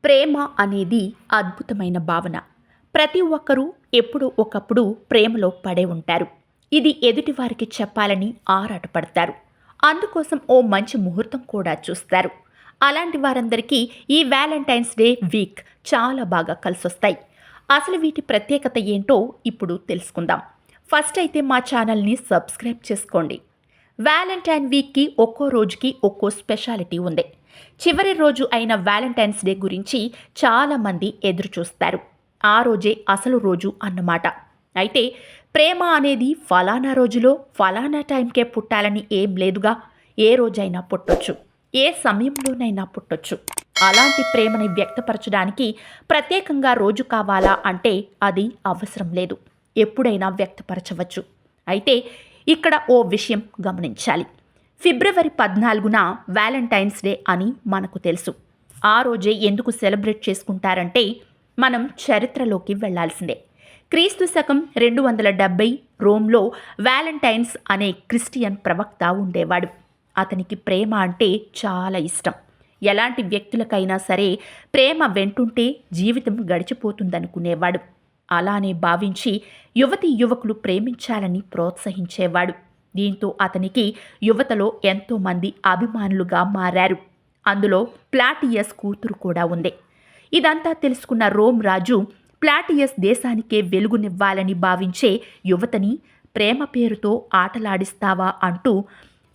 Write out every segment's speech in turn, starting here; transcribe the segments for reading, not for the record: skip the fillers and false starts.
ప్రేమ అనేది అద్భుతమైన భావన. ప్రతి ఒక్కరూ ఎప్పుడో ఒకప్పుడు ప్రేమలో పడే ఉంటారు. ఇది ఎదుటివారికి చెప్పాలని ఆరాటపడతారు. అందుకోసం ఓ మంచి ముహూర్తం కూడా చూస్తారు. అలాంటి వారందరికీ ఈ వ్యాలంటైన్స్ డే వీక్ చాలా బాగా కలిసొస్తాయి. అసలు వీటి ప్రత్యేకత ఏంటో ఇప్పుడు తెలుసుకుందాం. ఫస్ట్ అయితే మా ఛానల్ని సబ్స్క్రైబ్ చేసుకోండి. వ్యాలంటైన్ వీక్కి ఒక్కో రోజుకి ఒక్కో స్పెషాలిటీ ఉంది. చివరి రోజు అయిన వ్యాలంటైన్స్ డే గురించి చాలామంది ఎదురు చూస్తారు. ఆ రోజే అసలు రోజు అన్నమాట. అయితే ప్రేమ అనేది ఫలానా రోజులో ఫలానా టైంకే పుట్టాలని ఏం లేదుగా. ఏ రోజైనా పుట్టొచ్చు, ఏ సమయంలోనైనా పుట్టొచ్చు. అలాంటి ప్రేమని వ్యక్తపరచడానికి ప్రత్యేకంగా రోజు కావాలా అంటే అది అవసరం లేదు. ఎప్పుడైనా వ్యక్తపరచవచ్చు. అయితే ఇక్కడ ఓ విషయం గమనించాలి. ఫిబ్రవరి 14న వ్యాలంటైన్స్ డే అని మనకు తెలుసు. ఆ రోజే ఎందుకు సెలబ్రేట్ చేసుకుంటారంటే మనం చరిత్రలోకి వెళ్లాల్సిందే. క్రీస్తు శకం 270 రోమ్లో వ్యాలంటైన్స్ అనే క్రిస్టియన్ ప్రవక్త ఉండేవాడు. అతనికి ప్రేమ అంటే చాలా ఇష్టం. ఎలాంటి వ్యక్తులకైనా సరే ప్రేమ వెంటుంటే జీవితం గడిచిపోతుందనుకునేవాడు. అలానే భావించి యువతీ యువకులు ప్రేమించాలని ప్రోత్సహించేవాడు. దీంతో అతనికి యువతలో ఎంతోమంది అభిమానులుగా మారారు. అందులో ప్లాటియస్ కూతురు కూడా ఉంది. ఇదంతా తెలుసుకున్న రోమ్ రాజు ప్లాటియస్ దేశానికే వెలుగునివ్వాలని భావించే యువతని ప్రేమ పేరుతో ఆటలాడిస్తావా అంటూ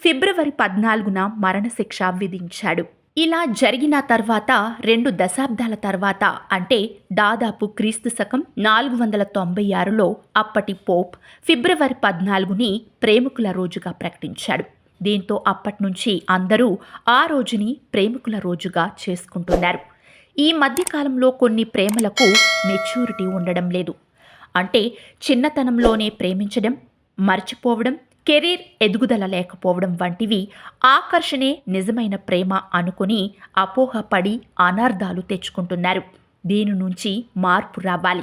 ఫిబ్రవరి 14న మరణశిక్ష విధించాడు. ఇలా జరిగిన తర్వాత 2 దశాబ్దాల తర్వాత అంటే దాదాపు క్రీస్తు శకం 496లో అప్పటి పోప్ ఫిబ్రవరి 14ని ప్రేమికుల రోజుగా ప్రకటించాడు. దీంతో అప్పట్నుంచి అందరూ ఆ రోజుని ప్రేమికుల రోజుగా చేసుకుంటున్నారు. ఈ మధ్యకాలంలో కొన్ని ప్రేమలకు మెచ్యూరిటీ ఉండడం లేదు. అంటే చిన్నతనంలోనే ప్రేమించడం, మర్చిపోవడం, కెరీర్ ఎదుగుదల లేకపోవడం వంటివి ఆకర్షణే నిజమైన ప్రేమ అనుకుని అపోహపడి అనర్థాలు తెచ్చుకుంటున్నారు. దీని నుంచి మార్పు రావాలి.